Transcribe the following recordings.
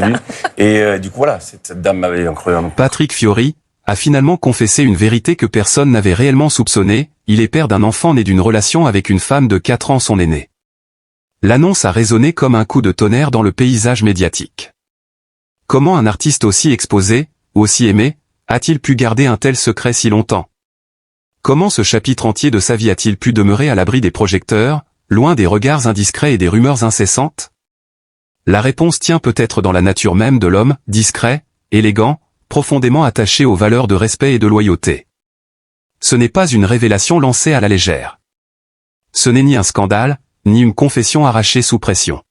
Salut. Et du coup, voilà, cette dame m'avait incroyablement... Patrick Fiori a finalement confessé une vérité que personne n'avait réellement soupçonnée, il est père d'un enfant né d'une relation avec une femme de 4 ans son aîné. L'annonce a résonné comme un coup de tonnerre dans le paysage médiatique. Comment un artiste aussi exposé, aussi aimé, a-t-il pu garder un tel secret si longtemps? Comment ce chapitre entier de sa vie a-t-il pu demeurer à l'abri des projecteurs, loin des regards indiscrets et des rumeurs incessantes? La réponse tient peut-être dans la nature même de l'homme, discret, élégant, profondément attaché aux valeurs de respect et de loyauté. Ce n'est pas une révélation lancée à la légère. Ce n'est ni un scandale, ni une confession arrachée sous pression.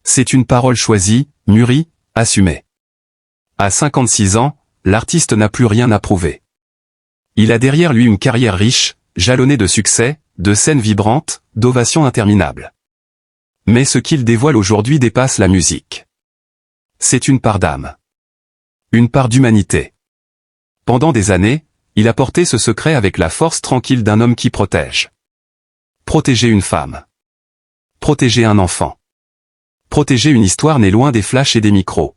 C'est une parole choisie, mûrie, assumée. À 56 ans, l'artiste n'a plus rien à prouver. Il a derrière lui une carrière riche, jalonnée de succès, de scènes vibrantes, d'ovations interminables. Mais ce qu'il dévoile aujourd'hui dépasse la musique. C'est une part d'âme. Une part d'humanité. Pendant des années, il a porté ce secret avec la force tranquille d'un homme qui protège. Protéger une femme. Protéger un enfant. Protéger une histoire née loin des flashs et des micros.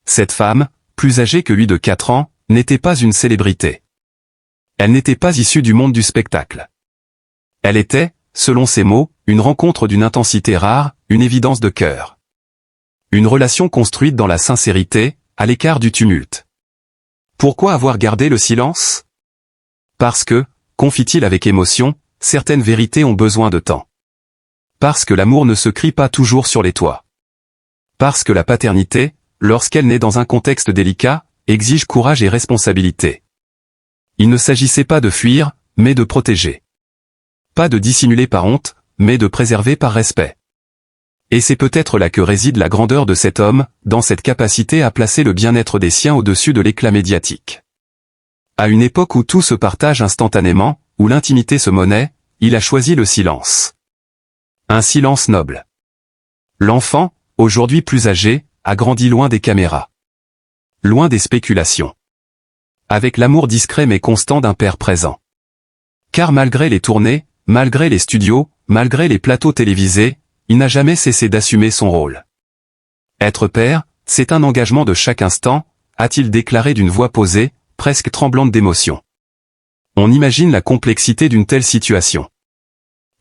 Cette femme, plus âgée que lui de 4 ans, n'était pas une célébrité. Elle n'était pas issue du monde du spectacle. Elle était, selon ses mots, une rencontre d'une intensité rare, une évidence de cœur. Une relation construite dans la sincérité, à l'écart du tumulte. Pourquoi avoir gardé le silence? Parce que, confie-t-il avec émotion, certaines vérités ont besoin de temps. Parce que l'amour ne se crie pas toujours sur les toits. Parce que la paternité, lorsqu'elle naît dans un contexte délicat, exige courage et responsabilité. Il ne s'agissait pas de fuir, mais de protéger. Pas de dissimuler par honte, mais de préserver par respect. Et c'est peut-être là que réside la grandeur de cet homme, dans cette capacité à placer le bien-être des siens au-dessus de l'éclat médiatique. À une époque où tout se partage instantanément, où l'intimité se monnaie, il a choisi le silence. Un silence noble. L'enfant, aujourd'hui plus âgé, a grandi loin des caméras. Loin des spéculations. Avec l'amour discret mais constant d'un père présent. Car malgré les tournées, malgré les studios, malgré les plateaux télévisés, il n'a jamais cessé d'assumer son rôle. Être père, c'est un engagement de chaque instant, a-t-il déclaré d'une voix posée, presque tremblante d'émotion. On imagine la complexité d'une telle situation.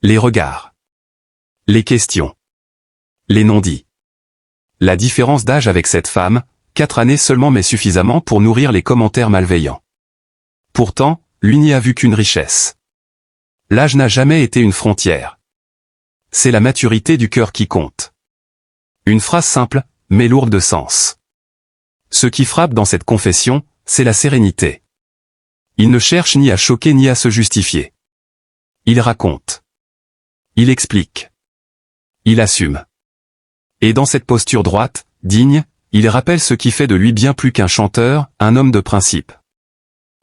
Les regards. Les questions. Les non-dits. La différence d'âge avec cette femme, 4 années seulement mais suffisamment pour nourrir les commentaires malveillants. Pourtant, lui n'y a vu qu'une richesse. L'âge n'a jamais été une frontière. C'est la maturité du cœur qui compte. Une phrase simple, mais lourde de sens. Ce qui frappe dans cette confession, c'est la sérénité. Il ne cherche ni à choquer ni à se justifier. Il raconte. Il explique. Il assume. Et dans cette posture droite, digne, il rappelle ce qui fait de lui bien plus qu'un chanteur, un homme de principe.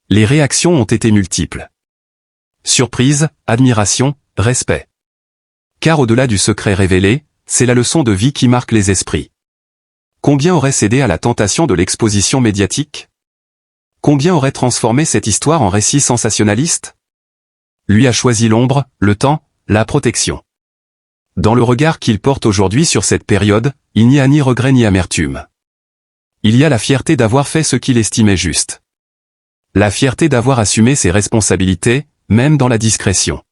Les réactions ont été multiples. Surprise, admiration, respect. Car au-delà du secret révélé, c'est la leçon de vie qui marque les esprits. Combien aurait cédé à la tentation de l'exposition médiatique? Combien aurait transformé cette histoire en récit sensationnaliste? Lui a choisi l'ombre, le temps, la protection. Dans le regard qu'il porte aujourd'hui sur cette période, il n'y a ni regret ni amertume. Il y a la fierté d'avoir fait ce qu'il estimait juste. La fierté d'avoir assumé ses responsabilités, même dans la discrétion.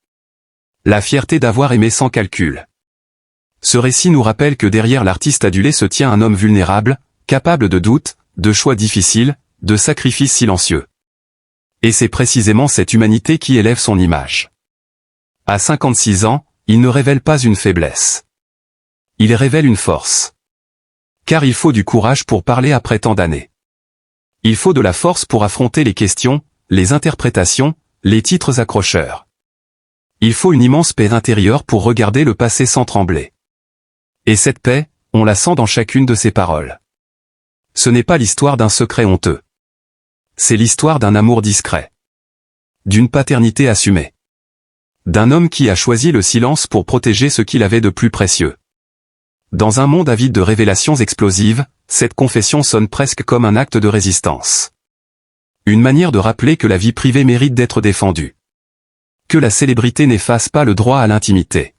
La fierté d'avoir aimé sans calcul. Ce récit nous rappelle que derrière l'artiste adulé se tient un homme vulnérable, capable de doutes, de choix difficiles, de sacrifices silencieux. Et c'est précisément cette humanité qui élève son image. À 56 ans, il ne révèle pas une faiblesse. Il révèle une force. Car il faut du courage pour parler après tant d'années. Il faut de la force pour affronter les questions, les interprétations, les titres accrocheurs. Il faut une immense paix intérieure pour regarder le passé sans trembler. Et cette paix, on la sent dans chacune de ses paroles. Ce n'est pas l'histoire d'un secret honteux. C'est l'histoire d'un amour discret. D'une paternité assumée. D'un homme qui a choisi le silence pour protéger ce qu'il avait de plus précieux. Dans un monde avide de révélations explosives, cette confession sonne presque comme un acte de résistance. Une manière de rappeler que la vie privée mérite d'être défendue. Que la célébrité n'efface pas le droit à l'intimité.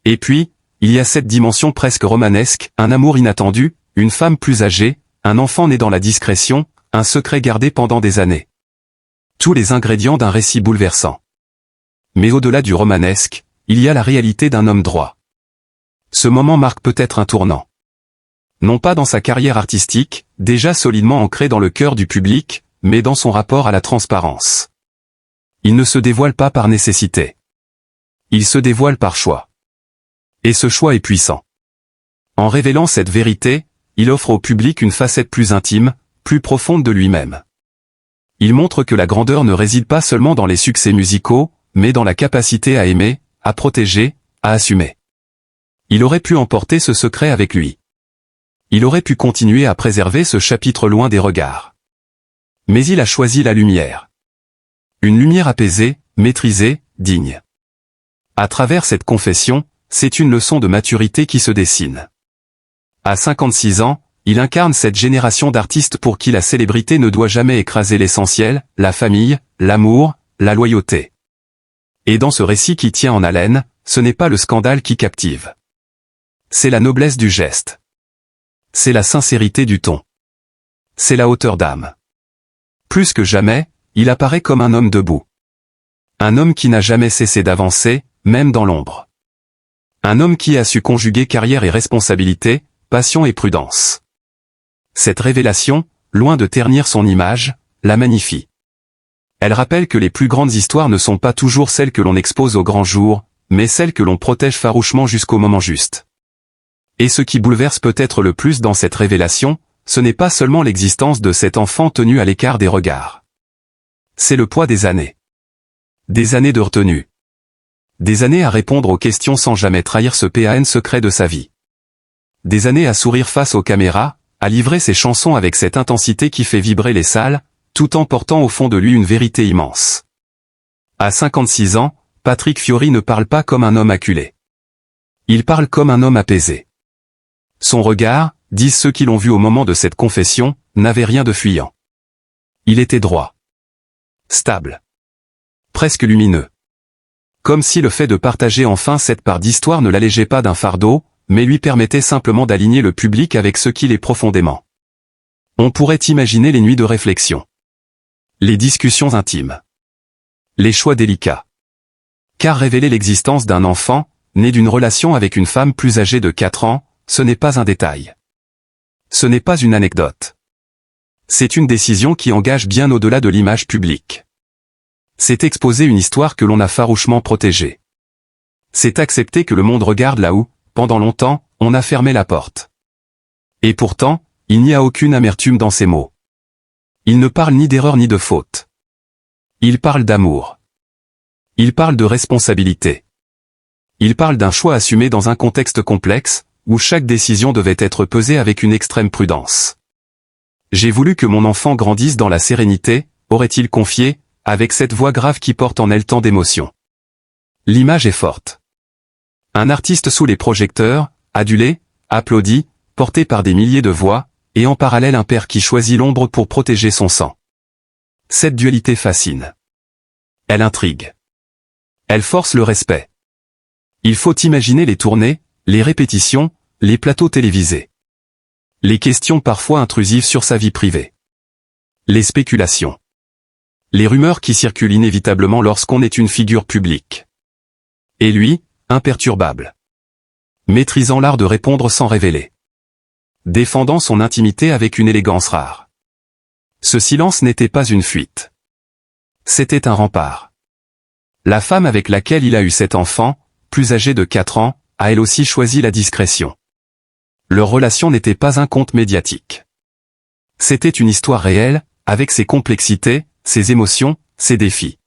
Et puis, il y a cette dimension presque romanesque, un amour inattendu, une femme plus âgée, un enfant né dans la discrétion, un secret gardé pendant des années. Tous les ingrédients d'un récit bouleversant. Mais au-delà du romanesque, il y a la réalité d'un homme droit. Ce moment marque peut-être un tournant. Non pas dans sa carrière artistique, déjà solidement ancrée dans le cœur du public, mais dans son rapport à la transparence. Il ne se dévoile pas par nécessité. Il se dévoile par choix. Et ce choix est puissant. En révélant cette vérité, il offre au public une facette plus intime, plus profonde de lui-même. Il montre que la grandeur ne réside pas seulement dans les succès musicaux, mais dans la capacité à aimer, à protéger, à assumer. Il aurait pu emporter ce secret avec lui. Il aurait pu continuer à préserver ce chapitre loin des regards. Mais il a choisi la lumière. Une lumière apaisée, maîtrisée, digne. À travers cette confession, c'est une leçon de maturité qui se dessine. À 56 ans, il incarne cette génération d'artistes pour qui la célébrité ne doit jamais écraser l'essentiel, la famille, l'amour, la loyauté. Et dans ce récit qui tient en haleine, ce n'est pas le scandale qui captive. C'est la noblesse du geste. C'est la sincérité du ton. C'est la hauteur d'âme. Plus que jamais, il apparaît comme un homme debout. Un homme qui n'a jamais cessé d'avancer, même dans l'ombre. Un homme qui a su conjuguer carrière et responsabilité, passion et prudence. Cette révélation, loin de ternir son image, la magnifie. Elle rappelle que les plus grandes histoires ne sont pas toujours celles que l'on expose au grand jour, mais celles que l'on protège farouchement jusqu'au moment juste. Et ce qui bouleverse peut-être le plus dans cette révélation, ce n'est pas seulement l'existence de cet enfant tenu à l'écart des regards. C'est le poids des années. Des années de retenue. Des années à répondre aux questions sans jamais trahir ce PAN secret de sa vie. Des années à sourire face aux caméras, à livrer ses chansons avec cette intensité qui fait vibrer les salles, tout en portant au fond de lui une vérité immense. À 56 ans, Patrick Fiori ne parle pas comme un homme acculé. Il parle comme un homme apaisé. Son regard, disent ceux qui l'ont vu au moment de cette confession, n'avait rien de fuyant. Il était droit. Stable. Presque lumineux. Comme si le fait de partager enfin cette part d'histoire ne l'allégeait pas d'un fardeau, mais lui permettait simplement d'aligner le public avec ce qu'il est profondément. On pourrait imaginer les nuits de réflexion. Les discussions intimes. Les choix délicats. Car révéler l'existence d'un enfant, né d'une relation avec une femme plus âgée de 4 ans, ce n'est pas un détail. Ce n'est pas une anecdote. C'est une décision qui engage bien au-delà de l'image publique. C'est exposer une histoire que l'on a farouchement protégée. C'est accepter que le monde regarde là où, pendant longtemps, on a fermé la porte. Et pourtant, il n'y a aucune amertume dans ces mots. Il ne parle ni d'erreur ni de faute. Il parle d'amour. Il parle de responsabilité. Il parle d'un choix assumé dans un contexte complexe, où chaque décision devait être pesée avec une extrême prudence. J'ai voulu que mon enfant grandisse dans la sérénité, aurait-il confié, avec cette voix grave qui porte en elle tant d'émotions. L'image est forte. Un artiste sous les projecteurs, adulé, applaudi, porté par des milliers de voix, et en parallèle un père qui choisit l'ombre pour protéger son sang. Cette dualité fascine. Elle intrigue. Elle force le respect. Il faut imaginer les tournées, les répétitions, les plateaux télévisés. Les questions parfois intrusives sur sa vie privée. Les spéculations. Les rumeurs qui circulent inévitablement lorsqu'on est une figure publique. Et lui, imperturbable. Maîtrisant l'art de répondre sans révéler. Défendant son intimité avec une élégance rare. Ce silence n'était pas une fuite. C'était un rempart. La femme avec laquelle il a eu cet enfant, plus âgée de 4 ans, a elle aussi choisi la discrétion. Leur relation n'était pas un conte médiatique. C'était une histoire réelle, avec ses complexités, ses émotions, ses défis.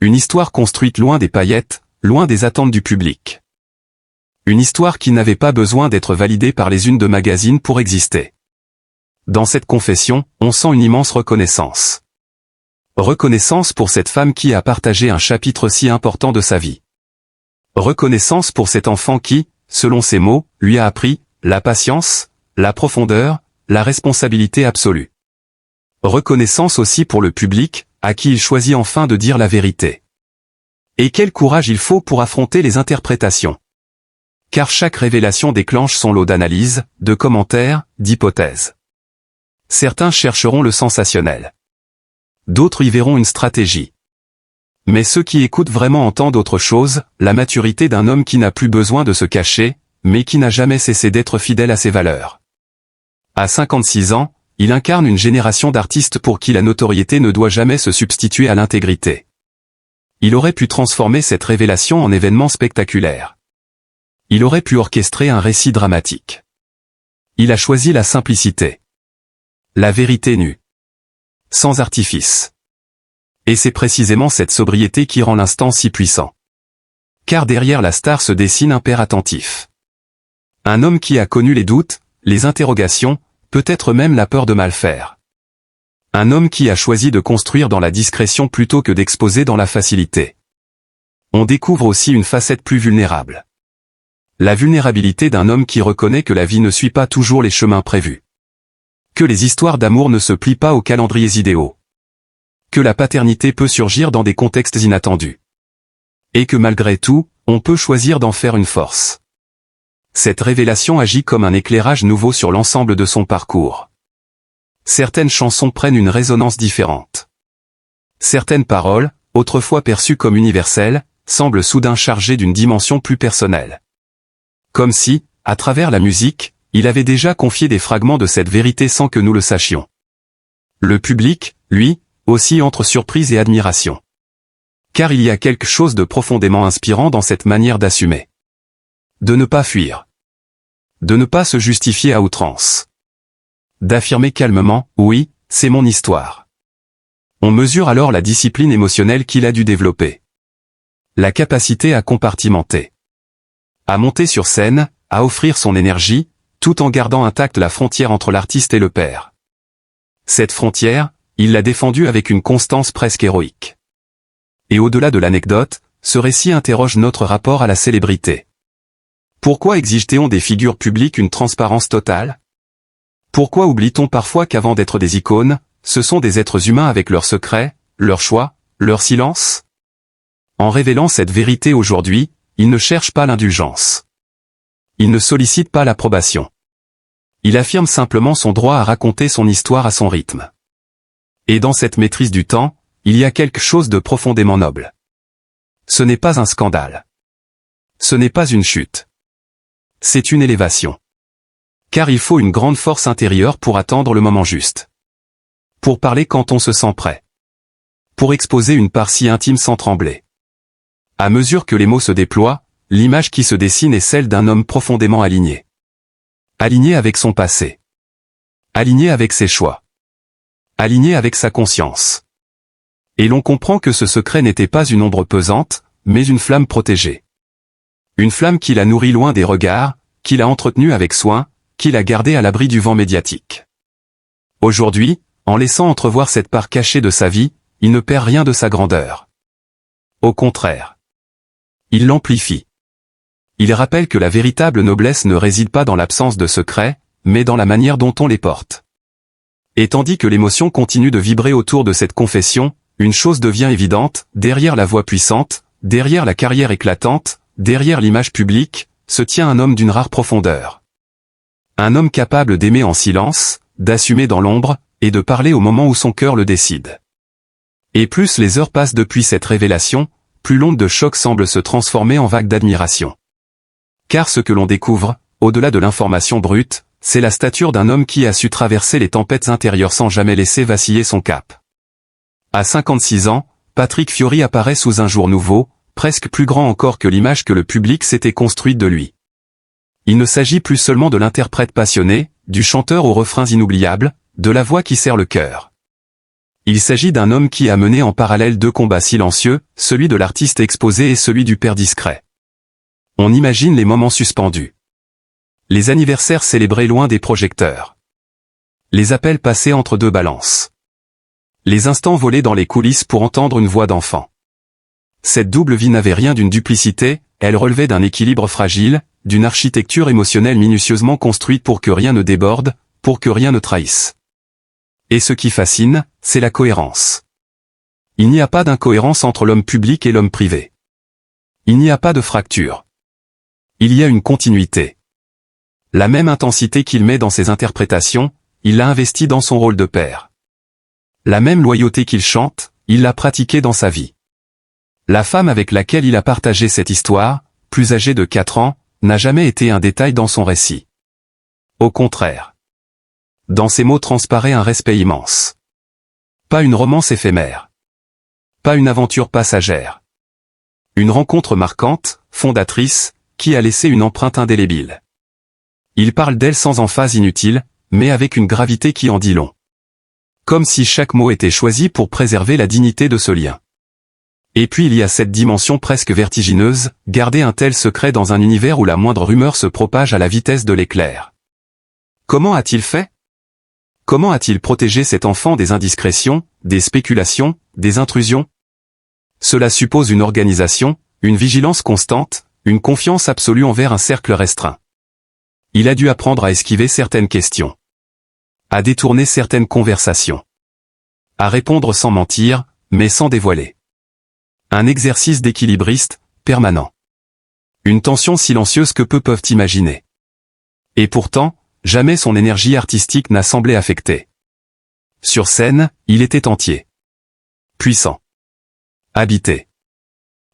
Une histoire construite loin des paillettes, loin des attentes du public. Une histoire qui n'avait pas besoin d'être validée par les unes de magazines pour exister. Dans cette confession, on sent une immense reconnaissance. Reconnaissance pour cette femme qui a partagé un chapitre si important de sa vie. Reconnaissance pour cet enfant qui, selon ses mots, lui a appris la patience, la profondeur, la responsabilité absolue. Reconnaissance aussi pour le public, à qui il choisit enfin de dire la vérité. Et quel courage il faut pour affronter les interprétations. car chaque révélation déclenche son lot d'analyses, de commentaires, d'hypothèses. Certains chercheront le sensationnel. D'autres y verront une stratégie. Mais ceux qui écoutent vraiment entendent autre chose, la maturité d'un homme qui n'a plus besoin de se cacher, mais qui n'a jamais cessé d'être fidèle à ses valeurs. À 56 ans, il incarne une génération d'artistes pour qui la notoriété ne doit jamais se substituer à l'intégrité. Il aurait pu transformer cette révélation en événement spectaculaire. Il aurait pu orchestrer un récit dramatique. Il a choisi la simplicité. La vérité nue. Sans artifice. Et c'est précisément cette sobriété qui rend l'instant si puissant. Car derrière la star se dessine un père attentif. Un homme qui a connu les doutes, les interrogations, peut-être même la peur de mal faire. Un homme qui a choisi de construire dans la discrétion plutôt que d'exposer dans la facilité. On découvre aussi une facette plus vulnérable. La vulnérabilité d'un homme qui reconnaît que la vie ne suit pas toujours les chemins prévus. Que les histoires d'amour ne se plient pas aux calendriers idéaux. Que la paternité peut surgir dans des contextes inattendus. Et que malgré tout, on peut choisir d'en faire une force. Cette révélation agit comme un éclairage nouveau sur l'ensemble de son parcours. Certaines chansons prennent une résonance différente. Certaines paroles, autrefois perçues comme universelles, semblent soudain chargées d'une dimension plus personnelle. Comme si, à travers la musique, il avait déjà confié des fragments de cette vérité sans que nous le sachions. Le public, lui, aussi entre surprise et admiration. Car il y a quelque chose de profondément inspirant dans cette manière d'assumer. De ne pas fuir. De ne pas se justifier à outrance. D'affirmer calmement, oui, c'est mon histoire. On mesure alors la discipline émotionnelle qu'il a dû développer. La capacité à compartimenter. À monter sur scène, à offrir son énergie, tout en gardant intacte la frontière entre l'artiste et le père. Cette frontière, il l'a défendue avec une constance presque héroïque. Et au-delà de l'anecdote, ce récit interroge notre rapport à la célébrité. Pourquoi exige-t-on des figures publiques une transparence totale? Pourquoi oublie-t-on parfois qu'avant d'être des icônes, ce sont des êtres humains avec leurs secrets, leurs choix, leurs silences? En révélant cette vérité aujourd'hui, il ne cherche pas l'indulgence. Il ne sollicite pas l'approbation. Il affirme simplement son droit à raconter son histoire à son rythme. Et dans cette maîtrise du temps, il y a quelque chose de profondément noble. Ce n'est pas un scandale. Ce n'est pas une chute. C'est une élévation. Car il faut une grande force intérieure pour attendre le moment juste. Pour parler quand on se sent prêt. Pour exposer une part si intime sans trembler. À mesure que les mots se déploient, l'image qui se dessine est celle d'un homme profondément aligné. Aligné avec son passé. Aligné avec ses choix. Aligné avec sa conscience. Et l'on comprend que ce secret n'était pas une ombre pesante, mais une flamme protégée. Une flamme qu'il a nourrie loin des regards, qu'il a entretenue avec soin, qu'il a gardée à l'abri du vent médiatique. Aujourd'hui, en laissant entrevoir cette part cachée de sa vie, il ne perd rien de sa grandeur. Au contraire. Il l'amplifie. Il rappelle que la véritable noblesse ne réside pas dans l'absence de secrets, mais dans la manière dont on les porte. Et tandis que l'émotion continue de vibrer autour de cette confession, une chose devient évidente, derrière la voix puissante, derrière la carrière éclatante, derrière l'image publique, se tient un homme d'une rare profondeur. Un homme capable d'aimer en silence, d'assumer dans l'ombre, et de parler au moment où son cœur le décide. Et plus les heures passent depuis cette révélation, plus l'onde de choc semble se transformer en vague d'admiration. Car ce que l'on découvre, au-delà de l'information brute, c'est la stature d'un homme qui a su traverser les tempêtes intérieures sans jamais laisser vaciller son cap. À 56 ans, Patrick Fiori apparaît sous un jour nouveau, presque plus grand encore que l'image que le public s'était construite de lui. Il ne s'agit plus seulement de l'interprète passionné, du chanteur aux refrains inoubliables, de la voix qui serre le cœur. Il s'agit d'un homme qui a mené en parallèle deux combats silencieux, celui de l'artiste exposé et celui du père discret. On imagine les moments suspendus. Les anniversaires célébrés loin des projecteurs. Les appels passés entre deux balances. Les instants volés dans les coulisses pour entendre une voix d'enfant. Cette double vie n'avait rien d'une duplicité, elle relevait d'un équilibre fragile, d'une architecture émotionnelle minutieusement construite pour que rien ne déborde, pour que rien ne trahisse. Et ce qui fascine, c'est la cohérence. Il n'y a pas d'incohérence entre l'homme public et l'homme privé. Il n'y a pas de fracture. Il y a une continuité. La même intensité qu'il met dans ses interprétations, il l'a investie dans son rôle de père. La même loyauté qu'il chante, il l'a pratiquée dans sa vie. La femme avec laquelle il a partagé cette histoire, plus âgée de 4 ans, n'a jamais été un détail dans son récit. Au contraire. Dans ses mots transparaît un respect immense. Pas une romance éphémère. Pas une aventure passagère. Une rencontre marquante, fondatrice, qui a laissé une empreinte indélébile. Il parle d'elle sans emphase inutile, mais avec une gravité qui en dit long. Comme si chaque mot était choisi pour préserver la dignité de ce lien. Et puis il y a cette dimension presque vertigineuse, garder un tel secret dans un univers où la moindre rumeur se propage à la vitesse de l'éclair. Comment a-t-il fait? Comment a-t-il protégé cet enfant des indiscrétions, des spéculations, des intrusions? Cela suppose une organisation, une vigilance constante, une confiance absolue envers un cercle restreint. Il a dû apprendre à esquiver certaines questions. À détourner certaines conversations. À répondre sans mentir, mais sans dévoiler. Un exercice d'équilibriste, permanent. Une tension silencieuse que peu peuvent imaginer. Et pourtant, jamais son énergie artistique n'a semblé affectée. Sur scène, il était entier. Puissant. Habité.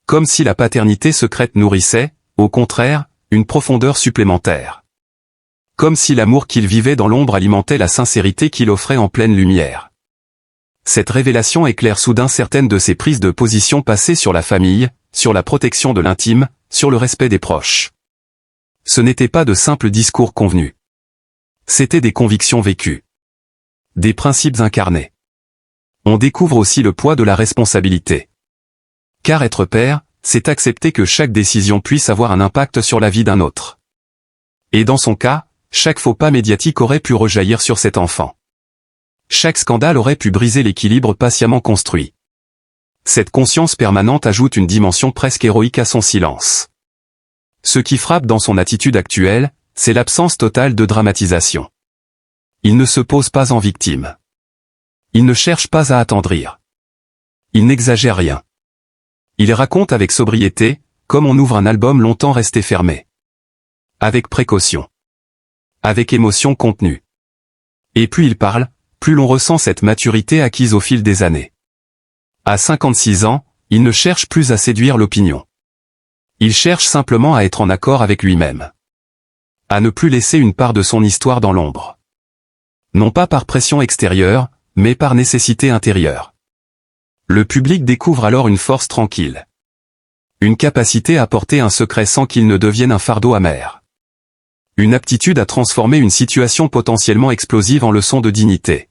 Comme si la paternité secrète nourrissait, au contraire, une profondeur supplémentaire. Comme si l'amour qu'il vivait dans l'ombre alimentait la sincérité qu'il offrait en pleine lumière. Cette révélation éclaire soudain certaines de ses prises de position passées sur la famille, sur la protection de l'intime, sur le respect des proches. Ce n'était pas de simples discours convenus. C'étaient des convictions vécues. Des principes incarnés. On découvre aussi le poids de la responsabilité. Car être père, c'est accepter que chaque décision puisse avoir un impact sur la vie d'un autre. Et dans son cas, chaque faux pas médiatique aurait pu rejaillir sur cet enfant. Chaque scandale aurait pu briser l'équilibre patiemment construit. Cette conscience permanente ajoute une dimension presque héroïque à son silence. Ce qui frappe dans son attitude actuelle, c'est l'absence totale de dramatisation. Il ne se pose pas en victime. Il ne cherche pas à attendrir. Il n'exagère rien. Il raconte avec sobriété, comme on ouvre un album longtemps resté fermé. Avec précaution. Avec émotion contenue. Et plus il parle, plus l'on ressent cette maturité acquise au fil des années. À 56 ans, il ne cherche plus à séduire l'opinion. Il cherche simplement à être en accord avec lui-même. À ne plus laisser une part de son histoire dans l'ombre. Non pas par pression extérieure, mais par nécessité intérieure. Le public découvre alors une force tranquille. Une capacité à porter un secret sans qu'il ne devienne un fardeau amer. Une aptitude à transformer une situation potentiellement explosive en leçon de dignité.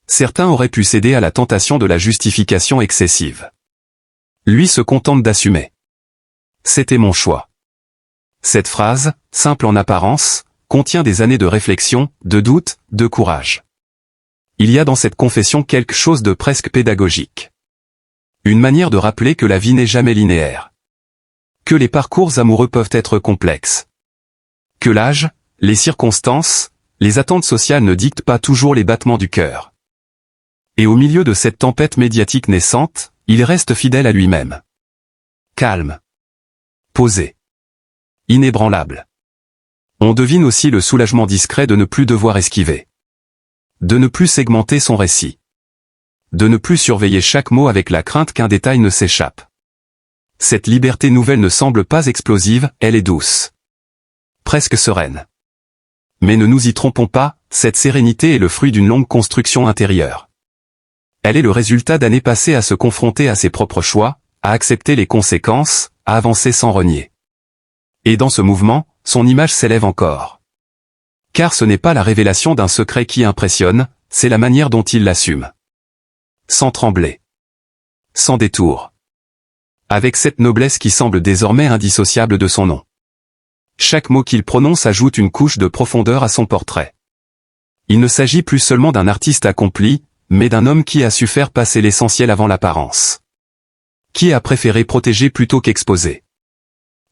Certains auraient pu céder à la tentation de la justification excessive. Lui se contente d'assumer. C'était mon choix. Cette phrase, simple en apparence, contient des années de réflexion, de doute, de courage. Il y a dans cette confession quelque chose de presque pédagogique. Une manière de rappeler que la vie n'est jamais linéaire. Que les parcours amoureux peuvent être complexes. Que l'âge, les circonstances, les attentes sociales ne dictent pas toujours les battements du cœur. Et au milieu de cette tempête médiatique naissante, il reste fidèle à lui-même. Calme. Posé. Inébranlable. On devine aussi le soulagement discret de ne plus devoir esquiver. De ne plus segmenter son récit. De ne plus surveiller chaque mot avec la crainte qu'un détail ne s'échappe. Cette liberté nouvelle ne semble pas explosive, elle est douce. Presque sereine. Mais ne nous y trompons pas, cette sérénité est le fruit d'une longue construction intérieure. Elle est le résultat d'années passées à se confronter à ses propres choix, à accepter les conséquences, à avancer sans renier. Et dans ce mouvement, son image s'élève encore. Car ce n'est pas la révélation d'un secret qui impressionne, c'est la manière dont il l'assume. Sans trembler. Sans détour. Avec cette noblesse qui semble désormais indissociable de son nom. Chaque mot qu'il prononce ajoute une couche de profondeur à son portrait. Il ne s'agit plus seulement d'un artiste accompli, mais d'un homme qui a su faire passer l'essentiel avant l'apparence. Qui a préféré protéger plutôt qu'exposer.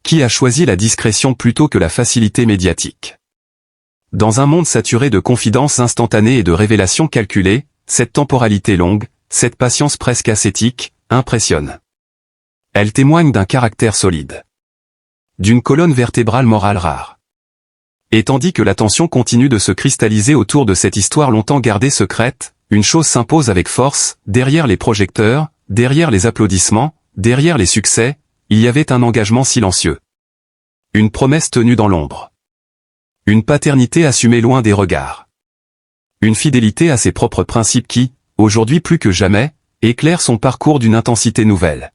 Qui a choisi la discrétion plutôt que la facilité médiatique. Dans un monde saturé de confidences instantanées et de révélations calculées, cette temporalité longue, cette patience presque ascétique, impressionne. Elle témoigne d'un caractère solide. d'une colonne vertébrale morale rare. Et tandis que la tension continue de se cristalliser autour de cette histoire longtemps gardée secrète, une chose s'impose avec force, derrière les projecteurs, derrière les applaudissements, derrière les succès, il y avait un engagement silencieux. Une promesse tenue dans l'ombre. Une paternité assumée loin des regards. Une fidélité à ses propres principes qui, aujourd'hui plus que jamais, éclaire son parcours d'une intensité nouvelle.